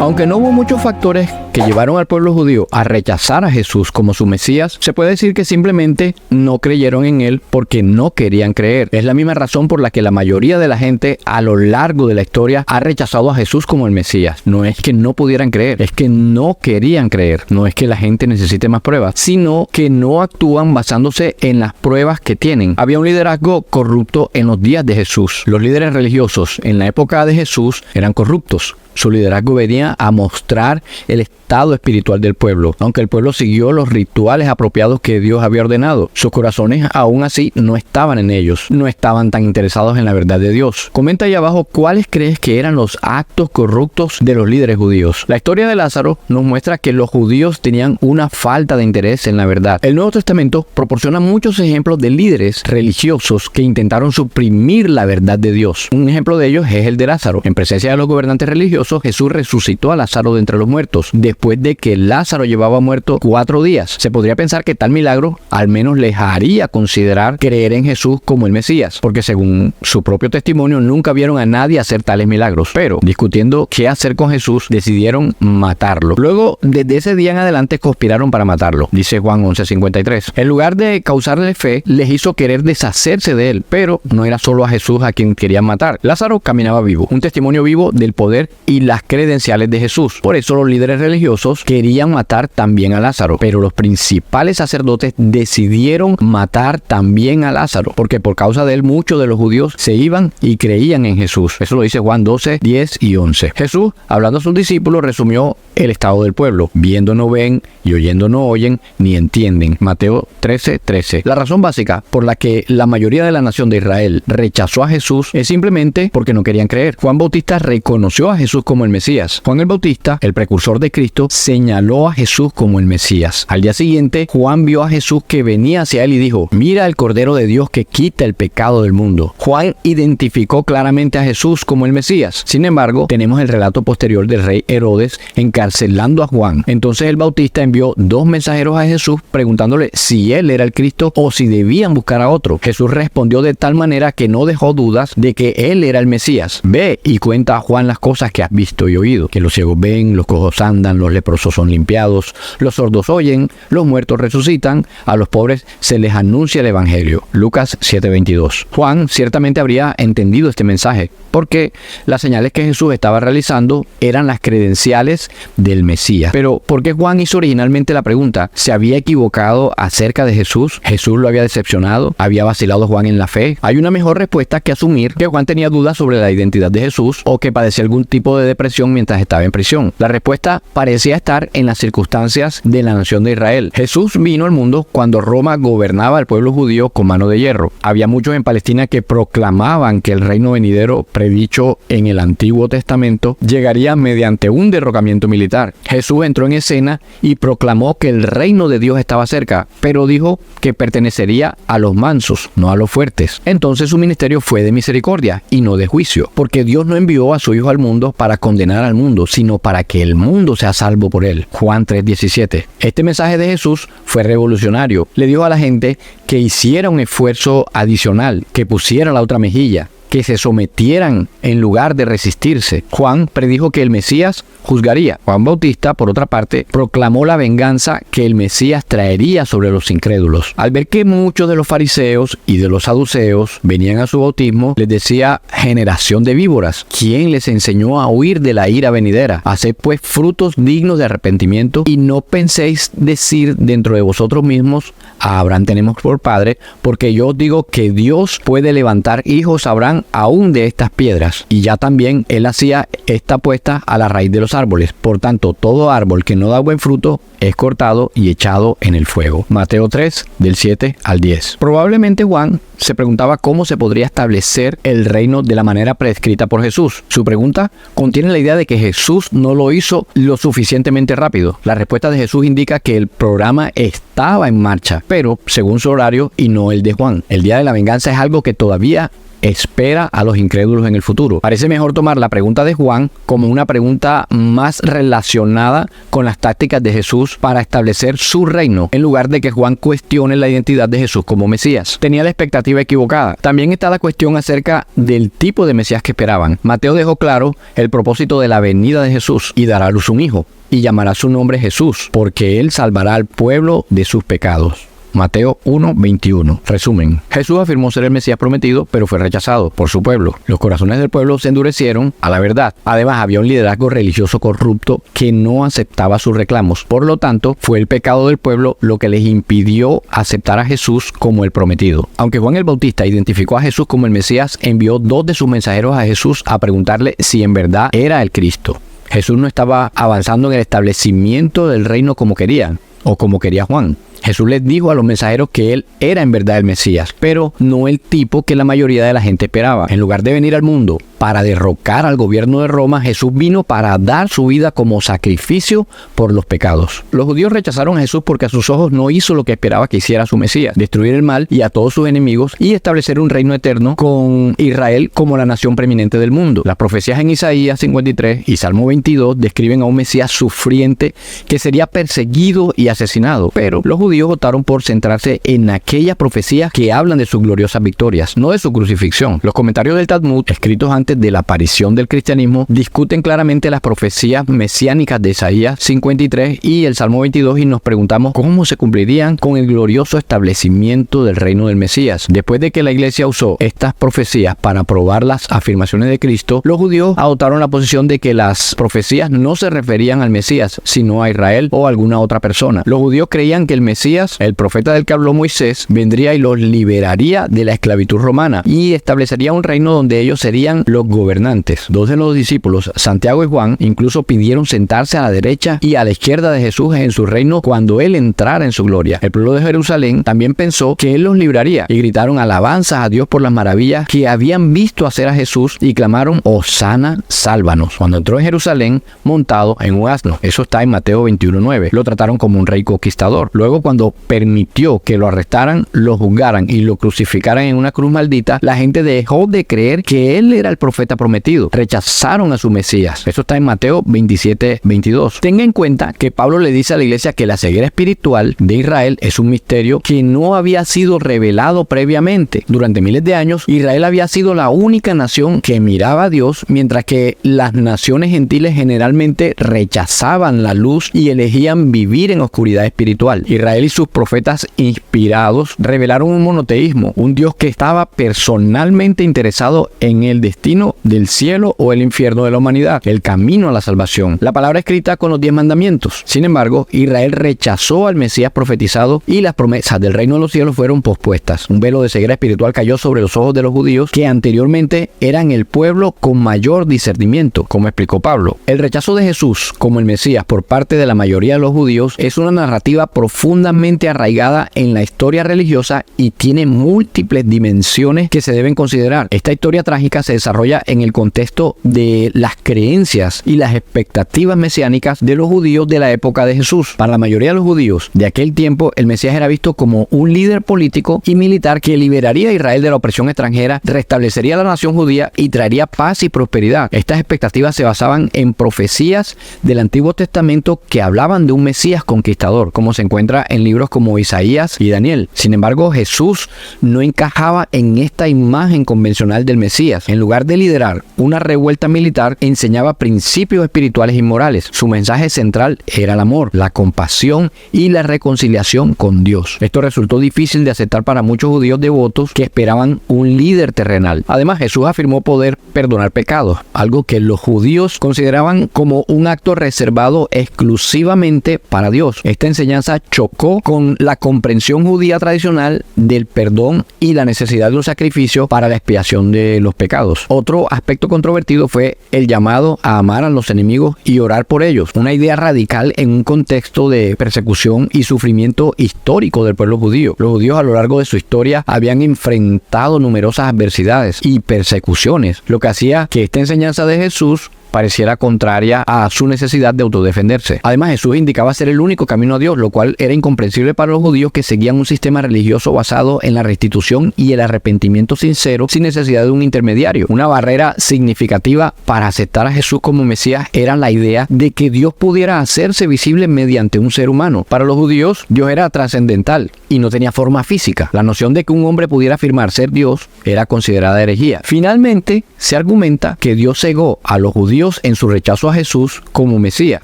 Aunque no hubo muchos factores que llevaron al pueblo judío a rechazar a Jesús como su Mesías, se puede decir que simplemente no creyeron en él porque no querían creer. Es la misma razón por la que la mayoría de la gente a lo largo de la historia ha rechazado a Jesús como el Mesías. No es que no pudieran creer, es que no querían creer. No es que la gente necesite más pruebas, sino que no actúan basándose en las pruebas que tienen. Había un liderazgo corrupto en los días de Jesús. Los líderes religiosos en la época de Jesús eran corruptos. Su liderazgo venía a mostrar el estado espiritual del pueblo. Aunque el pueblo siguió los rituales apropiados que Dios había ordenado, sus corazones aún así no estaban en ellos, no estaban tan interesados en la verdad de Dios. Comenta ahí abajo cuáles crees que eran los actos corruptos de los líderes judíos. La historia de Lázaro nos muestra que los judíos tenían una falta de interés en la verdad. El Nuevo Testamento proporciona muchos ejemplos de líderes religiosos que intentaron suprimir la verdad de Dios. Un ejemplo de ellos es el de Lázaro. En presencia de los gobernantes religiosos, Jesús resucitó a Lázaro de entre los muertos, después de que Lázaro llevaba muerto 4 días. Se podría pensar que tal milagro al menos les haría considerar creer en Jesús como el Mesías, porque según su propio testimonio nunca vieron a nadie hacer tales milagros. Pero, discutiendo qué hacer con Jesús, decidieron matarlo. Luego, desde ese día en adelante, conspiraron para matarlo, dice Juan 11:53. En lugar de causarle fe, les hizo querer deshacerse de él, pero no era solo a Jesús a quien querían matar. Lázaro caminaba vivo, un testimonio vivo del poder y las credenciales de Jesús. Por eso los líderes religiosos querían matar también a Lázaro, pero los principales sacerdotes decidieron matar también a Lázaro, porque por causa de él muchos de los judíos se iban y creían en Jesús. Eso lo dice Juan 12, 10 y 11. Jesús, hablando a sus discípulos, resumió el estado del pueblo: viendo no ven y oyendo no oyen ni entienden. Mateo 13:13. La razón básica por la que la mayoría de la nación de Israel rechazó a Jesús es simplemente porque no querían creer. Juan Bautista reconoció a Jesús como el Mesías. Juan el Bautista, el precursor de Cristo, señaló a Jesús como el Mesías. Al día siguiente, Juan vio a Jesús que venía hacia él y dijo: mira el Cordero de Dios que quita el pecado del mundo. Juan identificó claramente a Jesús como el Mesías. Sin embargo, tenemos el relato posterior del rey Herodes encarcelando a Juan. Entonces el Bautista envió 2 mensajeros a Jesús preguntándole si él era el Cristo o si debían buscar a otro. Jesús respondió de tal manera que no dejó dudas de que él era el Mesías. Ve y cuenta a Juan las cosas que has visto y oído: que los ciegos ven, los cojos andan, los leprosos son limpiados, los sordos oyen, los muertos resucitan, a los pobres se les anuncia el evangelio. Lucas 7:22. Juan ciertamente habría entendido este mensaje, porque las señales que Jesús estaba realizando eran las credenciales del Mesías. Pero ¿por qué Juan hizo originalmente la pregunta? ¿Se había equivocado acerca de Jesús? ¿Jesús lo había decepcionado? ¿Había vacilado Juan en la fe? Hay una mejor respuesta que asumir que Juan tenía dudas sobre la identidad de Jesús o que padecía algún tipo de depresión mientras estaba en prisión. La respuesta parecía estar en las circunstancias de la nación de Israel. Jesús vino al mundo cuando Roma gobernaba al pueblo judío con mano de hierro. Había muchos en Palestina que proclamaban que el reino venidero predicho en el Antiguo Testamento llegaría mediante un derrocamiento militar. Jesús entró en escena y proclamó que el reino de Dios estaba cerca, pero dijo que pertenecería a los mansos, no a los fuertes. Entonces su ministerio fue de misericordia y no de juicio, porque Dios no envió a su Hijo al mundo para condenar al mundo, sino para que el mundo sea salvo por él. Juan 3:17. Este mensaje de Jesús fue revolucionario. Le dijo a la gente que hiciera un esfuerzo adicional, que pusiera la otra mejilla, que se sometieran en lugar de resistirse. Juan predijo que el Mesías juzgaría. Juan Bautista, por otra parte, proclamó la venganza que el Mesías traería sobre los incrédulos. Al ver que muchos de los fariseos y de los saduceos venían a su bautismo, les decía: generación de víboras, ¿quién les enseñó a huir de la ira venidera? Haced pues frutos dignos de arrepentimiento y no penséis decir dentro de vosotros mismos: a Abraham tenemos por padre, porque yo os digo que Dios puede levantar hijos a Abraham aún de estas piedras. Y ya también él hacía esta apuesta a la raíz de los árboles. Por tanto, todo árbol que no da buen fruto es cortado y echado en el fuego. Mateo 3, del 7 al 10. Probablemente Juan se preguntaba cómo se podría establecer el reino de la manera prescrita por Jesús. Su pregunta contiene la idea de que Jesús no lo hizo lo suficientemente rápido. La respuesta de Jesús indica que el programa estaba en marcha, pero según su horario y no el de Juan. El día de la venganza es algo que todavía espera a los incrédulos en el futuro. Parece mejor tomar la pregunta de Juan como una pregunta más relacionada con las tácticas de Jesús para establecer su reino, en lugar de que Juan cuestione la identidad de Jesús como Mesías. Tenía la expectativa equivocada. También está la cuestión acerca del tipo de Mesías que esperaban. Mateo dejó claro el propósito de la venida de Jesús: y dará a luz un hijo, y llamará su nombre Jesús, porque él salvará al pueblo de sus pecados. Mateo 1:21. Resumen: Jesús afirmó ser el Mesías prometido, pero fue rechazado por su pueblo. Los corazones del pueblo se endurecieron a la verdad. Además, había un liderazgo religioso corrupto que no aceptaba sus reclamos. Por lo tanto, fue el pecado del pueblo lo que les impidió aceptar a Jesús como el prometido. Aunque Juan el Bautista identificó a Jesús como el Mesías, envió 2 de sus mensajeros a Jesús a preguntarle si en verdad era el Cristo. Jesús no estaba avanzando en el establecimiento del reino como querían, o como quería Juan. Jesús les dijo a los mensajeros que él era en verdad el Mesías, pero no el tipo que la mayoría de la gente esperaba. En lugar de venir al mundo para derrocar al gobierno de Roma, Jesús vino para dar su vida como sacrificio por los pecados. Los judíos rechazaron a Jesús porque a sus ojos no hizo lo que esperaba que hiciera su Mesías: destruir el mal y a todos sus enemigos y establecer un reino eterno con Israel como la nación preeminente del mundo. Las profecías en Isaías 53 y Salmo 22 describen a un Mesías sufriente que sería perseguido y asesinado, pero los judíos votaron por centrarse en aquellas profecías que hablan de sus gloriosas victorias, no de su crucifixión. Los comentarios del Talmud, escritos antes de la aparición del cristianismo, discuten claramente las profecías mesiánicas de Isaías 53 y el Salmo 22 y nos preguntamos cómo se cumplirían con el glorioso establecimiento del reino del Mesías. Después de que la iglesia usó estas profecías para probar las afirmaciones de Cristo, los judíos adoptaron la posición de que las profecías no se referían al Mesías, sino a Israel o a alguna otra persona. Los judíos creían que el Mesías, el profeta del que habló Moisés, vendría y los liberaría de la esclavitud romana y establecería un reino donde ellos serían los gobernantes. 2 de los discípulos, Santiago y Juan, incluso pidieron sentarse a la derecha y a la izquierda de Jesús en su reino cuando él entrara en su gloria. El pueblo de Jerusalén también pensó que él los libraría y gritaron alabanzas a Dios por las maravillas que habían visto hacer a Jesús y clamaron: Hosana, sálvanos, cuando entró en Jerusalén montado en un asno. Eso está en Mateo 21:9. Lo trataron como un rey conquistador. Luego, cuando permitió que lo arrestaran, lo juzgaran y lo crucificaran en una cruz maldita, la gente dejó de creer que él era el profeta prometido. Rechazaron a su Mesías. Eso está en Mateo 27:22. Tenga en cuenta que Pablo le dice a la iglesia que la ceguera espiritual de Israel es un misterio que no había sido revelado previamente. Durante miles de años, Israel había sido la única nación que miraba a Dios, mientras que las naciones gentiles generalmente rechazaban la luz y elegían vivir en oscuridad espiritual. Israel y sus profetas inspirados revelaron un monoteísmo, un Dios que estaba personalmente interesado en el destino del cielo o el infierno de la humanidad, el camino a la salvación. La palabra escrita con los 10 mandamientos. Sin embargo, Israel rechazó al Mesías profetizado y las promesas del reino de los cielos fueron pospuestas. Un velo de ceguera espiritual cayó sobre los ojos de los judíos, que anteriormente eran el pueblo con mayor discernimiento, como explicó Pablo. El rechazo de Jesús como el Mesías por parte de la mayoría de los judíos es una narrativa profundamente arraigada en la historia religiosa y tiene múltiples dimensiones que se deben considerar. Esta historia trágica se desarrolla en el contexto de las creencias y las expectativas mesiánicas de los judíos de la época de Jesús. Para la mayoría de los judíos de aquel tiempo, el Mesías era visto como un líder político y militar que liberaría a Israel de la opresión extranjera, restablecería la nación judía y traería paz y prosperidad. Estas expectativas se basaban en profecías del Antiguo Testamento que hablaban de un Mesías conquistador, como se encuentra en libros como Isaías y Daniel. Sin embargo, Jesús no encajaba en esta imagen convencional del Mesías. En lugar de liderar una revuelta militar, enseñaba principios espirituales y morales. Su mensaje central era el amor, la compasión y la reconciliación con Dios. Esto resultó difícil de aceptar para muchos judíos devotos que esperaban un líder terrenal. Además, Jesús afirmó poder perdonar pecados, algo que los judíos consideraban como un acto reservado exclusivamente para Dios. Esta enseñanza chocó con la comprensión judía tradicional del perdón y la necesidad de un sacrificio para la expiación de los pecados. Otro aspecto controvertido fue el llamado a amar a los enemigos y orar por ellos, una idea radical en un contexto de persecución y sufrimiento histórico del pueblo judío. Los judíos a lo largo de su historia habían enfrentado numerosas adversidades y persecuciones, lo que hacía que esta enseñanza de Jesús pareciera contraria a su necesidad de autodefenderse. Además, Jesús indicaba ser el único camino a Dios, lo cual era incomprensible para los judíos que seguían un sistema religioso basado en la restitución y el arrepentimiento sincero sin necesidad de un intermediario. Una barrera significativa para aceptar a Jesús como Mesías era la idea de que Dios pudiera hacerse visible mediante un ser humano. Para los judíos, Dios era trascendental y no tenía forma física. La noción de que un hombre pudiera afirmar ser Dios era considerada herejía. Finalmente, se argumenta que Dios cegó a los judíos en su rechazo a Jesús como Mesías,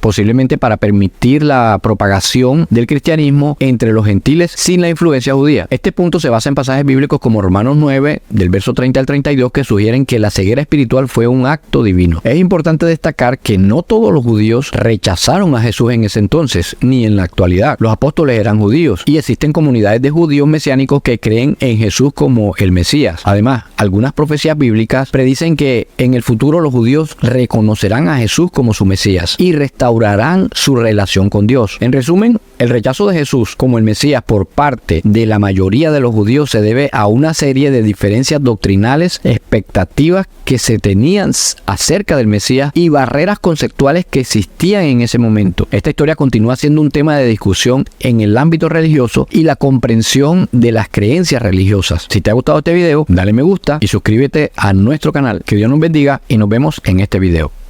posiblemente para permitir la propagación del cristianismo entre los gentiles sin la influencia judía. Este punto se basa en pasajes bíblicos como Romanos 9, del verso 30 al 32, que sugieren que la ceguera espiritual fue un acto divino. Es importante destacar que no todos los judíos rechazaron a Jesús en ese entonces, ni en la actualidad. Los apóstoles eran judíos y existen comunidades de judíos mesiánicos que creen en Jesús como el Mesías. Además, algunas profecías bíblicas predicen que en el futuro los judíos reconocerán a Jesús como su Mesías y restaurarán su relación con Dios. En resumen, el rechazo de Jesús como el Mesías por parte de la mayoría de los judíos se debe a una serie de diferencias doctrinales, expectativas que se tenían acerca del Mesías y barreras conceptuales que existían en ese momento. Esta historia continúa siendo un tema de discusión en el ámbito religioso y la comprensión de las creencias religiosas. Si te ha gustado este video, dale me gusta y suscríbete a nuestro canal. Que Dios nos bendiga y nos vemos en este video.